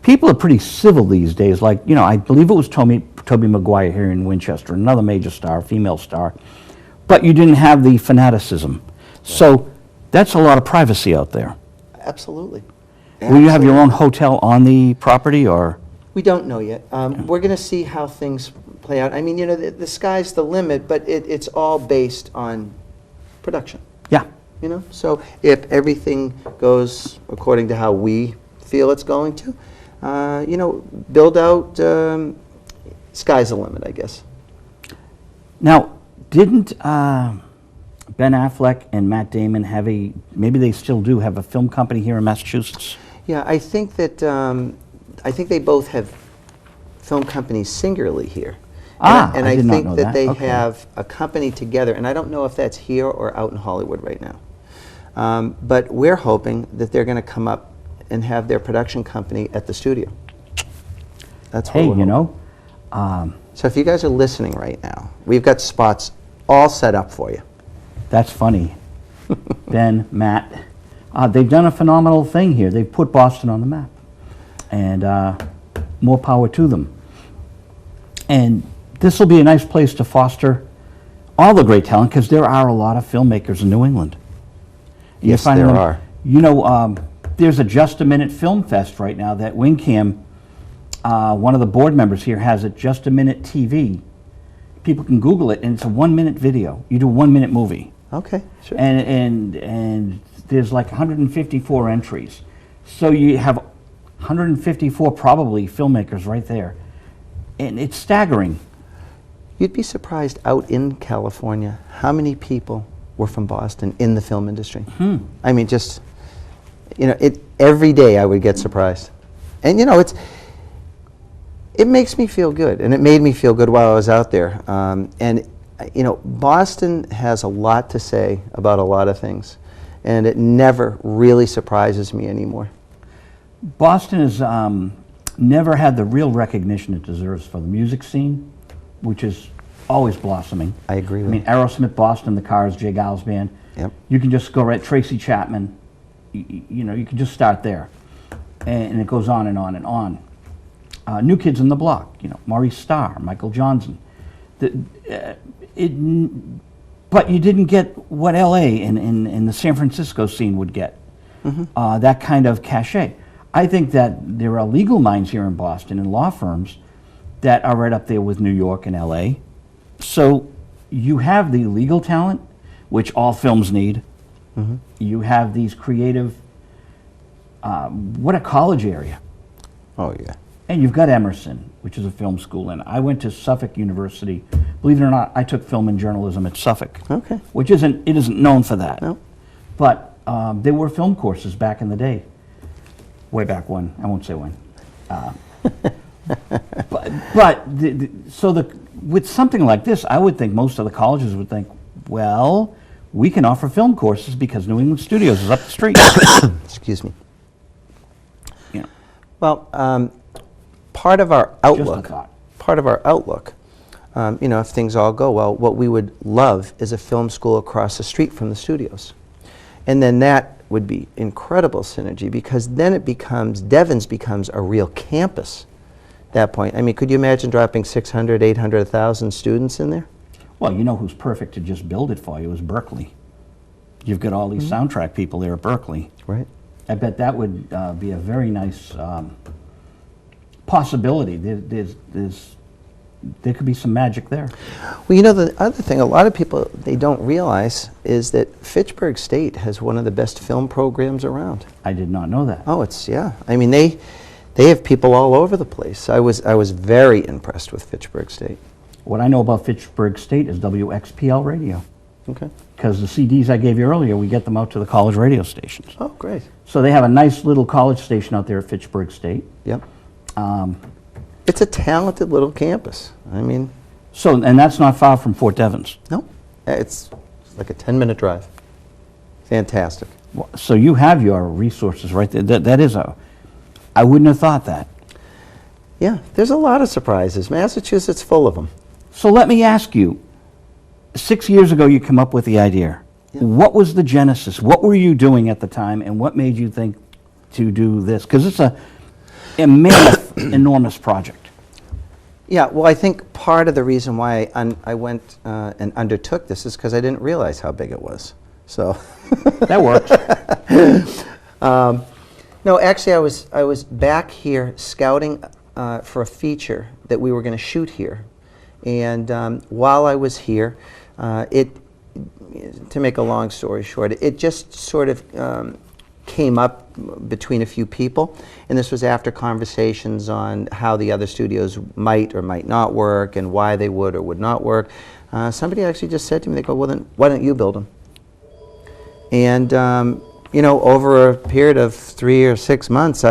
A: People are pretty civil these days. Like, you know, I believe it was Tobey Maguire here in Winchester, another major star, female star. But you didn't have the fanaticism. So that's a lot of privacy out there.
B: Absolutely.
A: Will you have your own hotel on the property, or?
B: We don't know yet. We're going to see how things play out. I mean, you know, the sky's the limit, but it's all based on production.
A: Yeah.
B: You know, so if everything goes according to how we feel it's going to, you know, build out, sky's the limit, I guess.
A: Now, didn't Ben Affleck and Matt Damon have maybe they still do have a film company here in Massachusetts?
B: Yeah, I think that, I think they both have film companies singularly here. And
A: I
B: I
A: did not
B: think
A: know
B: that
A: that.
B: they
A: Okay.
B: have a company together, and I don't know if that's here or out in Hollywood right now. But we're hoping that they're going to come up and have their production company at the studio. That's what
A: Hey,
B: we're
A: you
B: hoping.
A: know,
B: So if you guys are listening right now, we've got spots all set up for you.
A: that's funny. Ben, Matt, they've done a phenomenal thing here. They've put Boston on the map. And more power to them. And this will be a nice place to foster all the great talent, because there are a lot of filmmakers in New England. And
B: Yes, there are.
A: You know, there's a Just a Minute Film Fest right now that WinCam, one of the board members here, has at Just a Minute TV. People can Google it, and it's a 1-minute video. You do a 1-minute movie.
B: Okay, sure.
A: And there's like 154 entries. So you have 154 probably filmmakers right there. And it's staggering.
B: You'd be surprised out in California how many people were from Boston in the film industry. I mean, just, you know, every day I would get surprised. And, you know, it makes me feel good, and it made me feel good while I was out there. And, you know, Boston has a lot to say about a lot of things, and it never really surprises me anymore.
A: Boston has never had the real recognition it deserves for the music scene, which is always blossoming.
B: I agree with
A: I mean, Aerosmith, Boston, the Cars, Jay Giles Band.
B: Yep.
A: You can just go right, Tracy Chapman, you know, you can just start there. And it goes on and on and on. New Kids on the Block, you know, Maurice Starr, Michael Johnson. But you didn't get what LA and the San Francisco scene would get, that kind of cachet. I think that there are legal minds here in Boston and law firms that are right up there with New York and LA. So you have the legal talent, which all films need. You have these creative, what a college area.
B: Oh, yeah.
A: And you've got Emerson, which is a film school, and I went to Suffolk University. Believe it or not, I took film and journalism at Suffolk.
B: Okay.
A: Which it isn't known for that.
B: No.
A: But there were film courses back in the day. Way back when, I won't say when. With something like this, I would think most of the colleges would think, well, we can offer film courses because New England Studios is up the street.
B: Excuse me.
A: You know,
B: Well, part of our outlook,
A: thought.
B: You know, if things all go well, what we would love is a film school across the street from the studios. And then that would be incredible synergy, because then Devon's becomes a real campus at that point. I mean, could you imagine dropping 600, 800, 1,000 students in there?
A: Well, you know who's perfect to just build it for you is Berkeley. You've got all these soundtrack people there at Berkeley.
B: Right.
A: I bet that would be a very nice possibility. There could be some magic there.
B: Well, you know, the other thing, a lot of people, they don't realize is that Fitchburg State has one of the best film programs around.
A: I did not know that.
B: Oh, yeah. I mean, they have people all over the place. I was very impressed with Fitchburg State.
A: What I know about Fitchburg State is WXPL radio.
B: Okay.
A: Because the CDs I gave you earlier, we get them out to the college radio stations.
B: Oh, great.
A: So they have a nice little college station out there at Fitchburg State.
B: Yep. It's a talented little campus. I mean,
A: And that's not far from Fort Devens.
B: no, it's like a 10-minute drive. Fantastic.
A: So you have your resources right there. I wouldn't have thought that.
B: Yeah, there's a lot of surprises. Massachusetts full of them.
A: So let me ask you, 6 years ago you come up with the idea.
B: Yeah.
A: What was the genesis? What were you doing at the time, and what made you think to do this? Because it's a mammoth, enormous project.
B: Yeah, well, I think part of the reason why I went and undertook this is because I didn't realize how big it was. So
A: That works.
B: no, actually, I was back here scouting for a feature that we were going to shoot here, and while I was here, to make a long story short, it just sort of came up between a few people, and this was after conversations on how the other studios might or might not work and why they would or would not work. Somebody actually just said to me, they go, well then, why don't you build them? And you know, over a period of 3 or 6 months,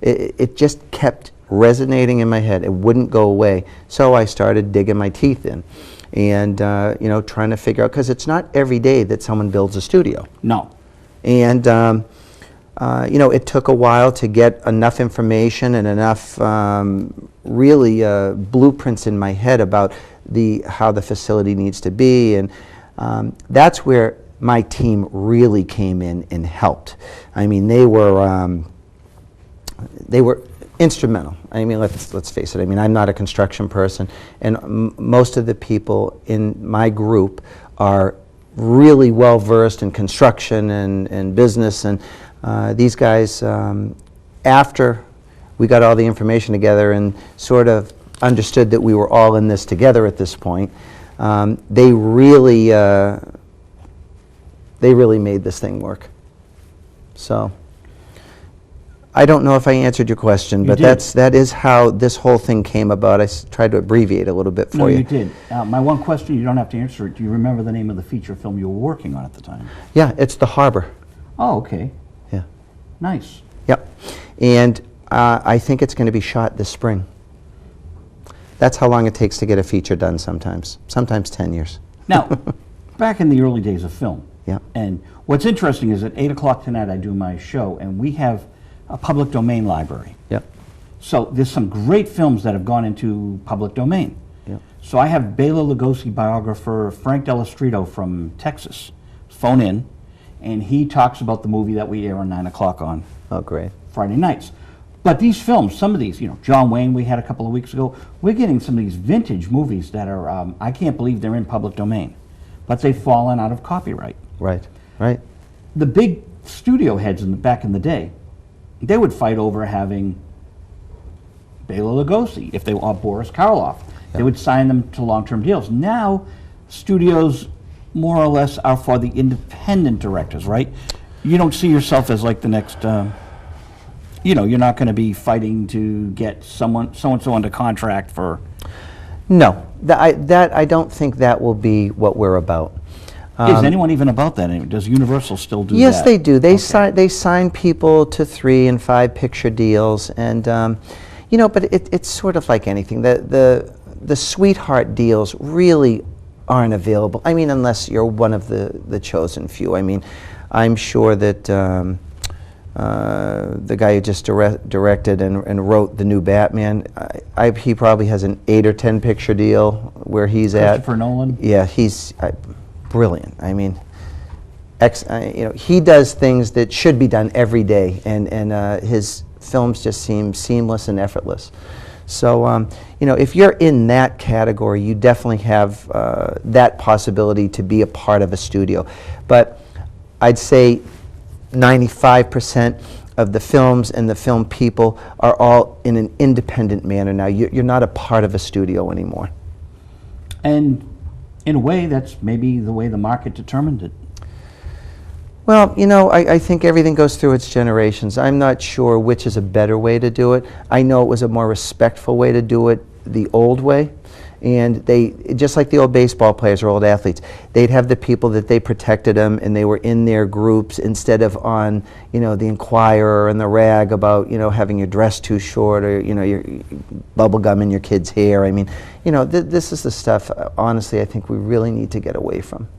B: it just kept resonating in my head. It wouldn't go away. So I started digging my teeth in and you know, trying to figure out, because it's not every day that someone builds a studio.
A: No.
B: And you know, it took a while to get enough information and enough really blueprints in my head about how the facility needs to be, and that's where my team really came in and helped. I mean, they were instrumental. I mean, let's face it. I mean, I'm not a construction person, and most of the people in my group are really well versed in construction and business, and these guys, after we got all the information together and sort of understood that we were all in this together at this point, they really made this thing work. So I don't know if I answered your question, but that is how this whole thing came about. I tried to abbreviate a little bit for you.
A: No, you did. My one question, you don't have to answer it. Do you remember the name of the feature film you were working on at the time?
B: Yeah, it's The Harbor.
A: Oh, okay.
B: Yeah.
A: Nice.
B: Yep. And I think it's going to be shot this spring. That's how long it takes to get a feature done sometimes 10 years.
A: Now, back in the early days of film,
B: Yeah.
A: and what's interesting is at 8 o'clock tonight I do my show, and we have a public domain library.
B: Yep.
A: So there's some great films that have gone into public domain.
B: Yep.
A: So I have Bela Lugosi biographer Frank Dell'Estrito from Texas phone in, and he talks about the movie that we air on 9 o'clock on
B: Oh, great.
A: Friday nights. But these films, some of these, you know, John Wayne we had a couple of weeks ago, we're getting some of these vintage movies that are, I can't believe they're in public domain, but they've fallen out of copyright.
B: Right. Right.
A: The big studio heads back in the day, they would fight over having Bela Lugosi, if they want Boris Karloff. They would sign them to long-term deals. Now, studios more or less are for the independent directors, right? You don't see yourself as like the next, you know, you're not going to be fighting to get so-and-so under contract for...
B: No, I don't think that will be what we're about.
A: Is anyone even about that anymore? Does Universal still do that?
B: Yes, they do. They sign people to 3 and 5 picture deals, and you know, but it's sort of like anything. The sweetheart deals really aren't available. I mean, unless you're one of the chosen few. I mean, I'm sure that the guy who just directed and wrote the new Batman, he probably has an 8 or 10 picture deal where he's at.
A: Christopher Nolan?
B: Yeah, he's brilliant. I mean, you know, he does things that should be done every day, and his films just seem seamless and effortless. So, you know, if you're in that category, you definitely have that possibility to be a part of a studio. But I'd say 95% of the films and the film people are all in an independent manner now. You're not a part of a studio anymore.
A: And in a way, that's maybe the way the market determined it.
B: Well, you know, I think everything goes through its generations. I'm not sure which is a better way to do it. I know it was a more respectful way to do it the old way. And they, just like the old baseball players or old athletes, they'd have the people that they protected them, and they were in their groups instead of on, you know, the Inquirer and the Rag about, you know, having your dress too short or, you know, your bubble gum in your kid's hair. I mean, you know, this is the stuff, honestly, I think we really need to get away from.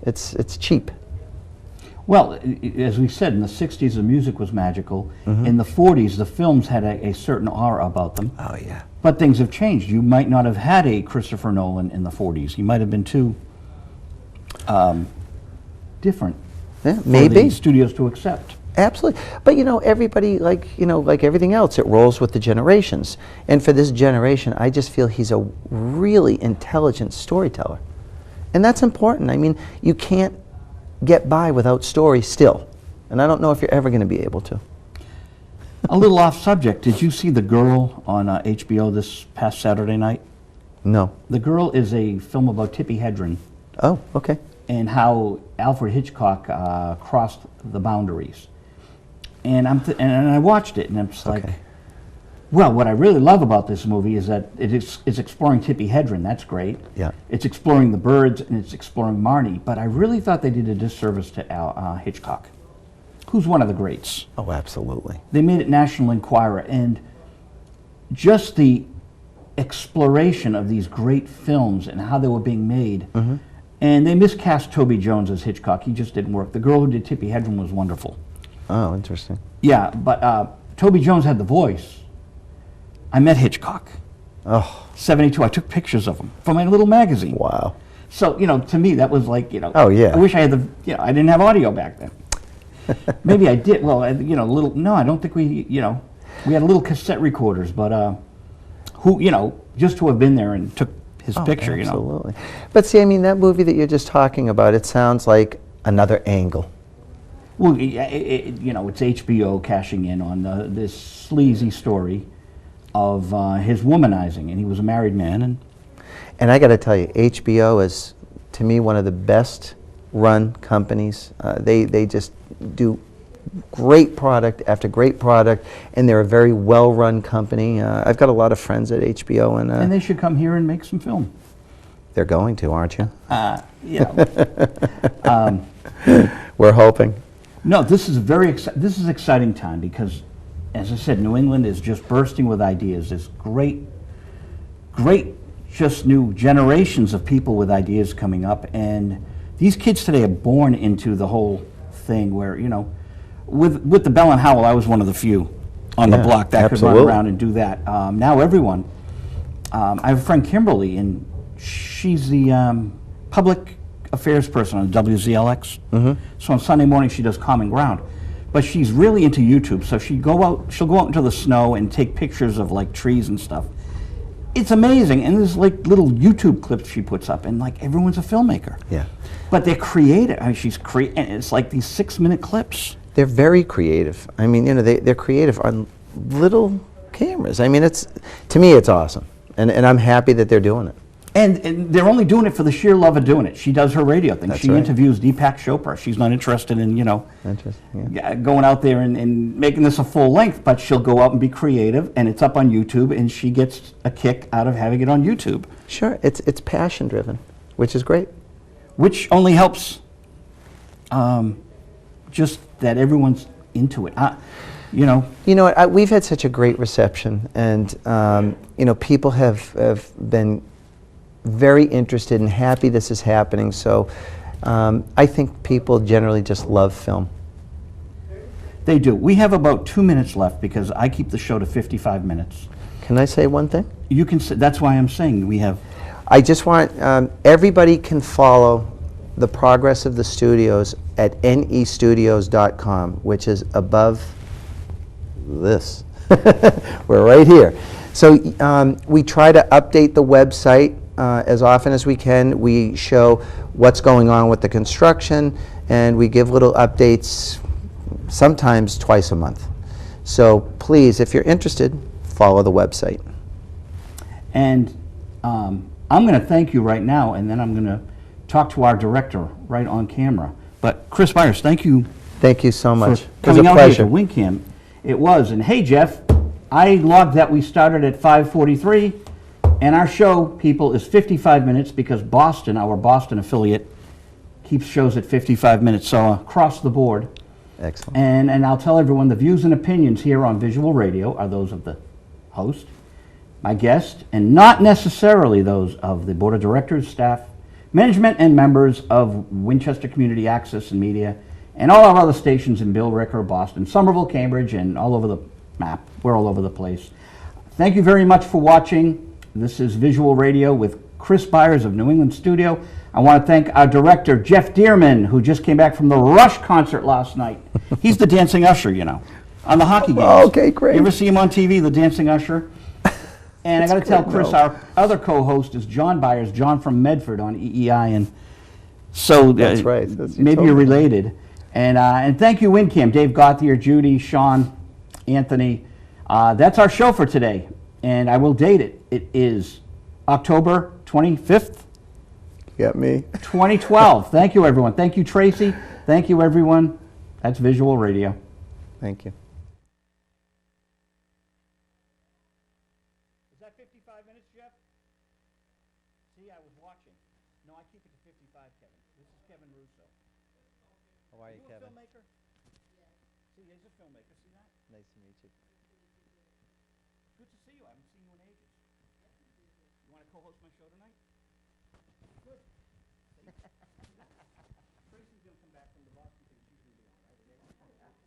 B: It's cheap.
A: Well, as we said, in the 60s, the music was magical. In the 40s, the films had a certain aura about them.
B: Oh, yeah.
A: But things have changed. You might not have had a Christopher Nolan in the 40s. He might have been too different
B: Yeah,
A: for
B: maybe.
A: the studios to accept.
B: Absolutely. But, everybody, like everything else, it rolls with the generations. And for this generation, I just feel he's a really intelligent storyteller. And that's important. I mean, you can't get by without story still. And I don't know if you're ever going to be able to.
A: A little off subject, did you see The Girl on HBO this past Saturday night?
B: No.
A: The Girl is a film about Tippi Hedren
B: Oh, okay.
A: and how Alfred Hitchcock crossed the boundaries. And and I watched it, and I'm just like,
B: Okay.
A: well, what I really love about this movie is that it's exploring Tippi Hedren. That's great.
B: Yeah.
A: It's exploring the birds, and it's exploring Marnie. But I really thought they did a disservice to Hitchcock, who's one of the greats.
B: Oh, absolutely.
A: They made it National Enquirer, and just the exploration of these great films and how they were being made. And they miscast Toby Jones as Hitchcock. He just didn't work. The girl who did Tippi Hedren was wonderful.
B: Oh, interesting.
A: Yeah, but Toby Jones had the voice. I met Hitchcock.
B: Oh,
A: 72. I took pictures of him for my little magazine.
B: wow.
A: So, to me, that was like,
B: Oh, yeah.
A: I wish I had I didn't have audio back then. Maybe I did. Well, no, I don't think we had little cassette recorders, but just to have been there and took his picture,
B: Absolutely. But see, I mean, that movie that you're just talking about, it sounds like another angle.
A: Well, it's HBO cashing in on this sleazy story of his womanizing, and he was a married man.
B: And I got to tell you, HBO is, to me, one of the best run companies. They just do great product after great product, and they're a very well-run company. I've got a lot of friends at HBO,
A: And they should come here and make some film.
B: they're going to, aren't you?
A: Yeah.
B: We're hoping.
A: No, this is this is exciting time because, as I said, New England is just bursting with ideas. There's great, just new generations of people with ideas coming up, and these kids today are born into the whole thing where, with the Bell and Howell, I was one of the few on the block that could run around and do that. Now everyone, I have a friend, Kimberly, and she's the public affairs person on WZLX. So on Sunday morning she does Common Ground, but she's really into YouTube. So she'll go out into the snow and take pictures of like trees and stuff. It's amazing, and there's like little YouTube clips she puts up, and like everyone's a filmmaker.
B: Yeah.
A: But they're creative. I mean, and it's like these 6-minute clips.
B: They're very creative. I mean, they're creative on little cameras. I mean, to me, it's awesome, and I'm happy that they're doing it.
A: And they're only doing it for the sheer love of doing it. She does her radio thing.
B: That's
A: She
B: right.
A: interviews Deepak Chopra. She's not interested in,
B: Interesting. Yeah.
A: going out there and making this a full length, but she'll go out and be creative, and it's up on YouTube, and she gets a kick out of having it on YouTube.
B: Sure, it's passion driven, which is great.
A: Which only helps just that everyone's into it.
B: You know what? We've had such a great reception, and people have been very interested and happy this is happening. So I think people generally just love film.
A: They do. We have about 2 minutes left because I keep the show to 55 minutes.
B: Can I say one thing?
A: You can. That's why I'm saying we have.
B: I just want everybody can follow the progress of the studios at nestudios.com, which is above this. We're right here. So we try to update the website as often as we can. We show what's going on with the construction, and we give little updates sometimes twice a month. So please, if you're interested, follow the website.
A: And I'm going to thank you right now, and then I'm going to talk to our director right on camera. But Chris Byers, thank you.
B: Thank you so much.
A: For
B: It was
A: coming
B: a
A: out here
B: pleasure.
A: to WinCam. It was. And hey, Jeff, I logged that we started at 5:43, and our show, people, is 55 minutes because Boston, our Boston affiliate, keeps shows at 55 minutes. So across the board.
B: Excellent.
A: And I'll tell everyone the views and opinions here on Visual Radio are those of the host, my guest, and not necessarily those of the board of directors, staff, management, and members of Winchester Community Access and Media and all our other stations in Billerica, Boston, Somerville, Cambridge, and all over the map. We're all over the place. Thank you very much for watching. This is Visual Radio with Chris Byers of New England Studio. I want to thank our director, Jeff Dearman, who just came back from the Rush concert last night. He's the dancing usher, you know, on the hockey games.
B: Oh, okay, great.
A: You ever see him on TV, the dancing usher? And I got to tell Chris, our other co-host is John Byers, John from Medford on EEI, and so
B: That's right.
A: maybe you're related. And thank you, WinCam, Dave Gauthier, Judy, Sean, Anthony. That's our show for today, and I will date it. It is October 25th.
B: You got me.
A: 2012. Thank you, everyone. Thank you, Tracy. Thank you, everyone. That's Visual Radio.
B: Thank you.
A: Is that 55 minutes, Jeff? See, I was watching. No, I keep it to 55, Kevin. This is Kevin Russo.
B: How are you, Kevin?
A: Filmmaker? Yeah. See, he's a filmmaker. See that?
B: Nice to meet you.
A: Good to see you. I haven't seen you in ages. You want to co-host my show tonight? Good. Tracy's going to come back from the Boston thing. She's going to be on, right?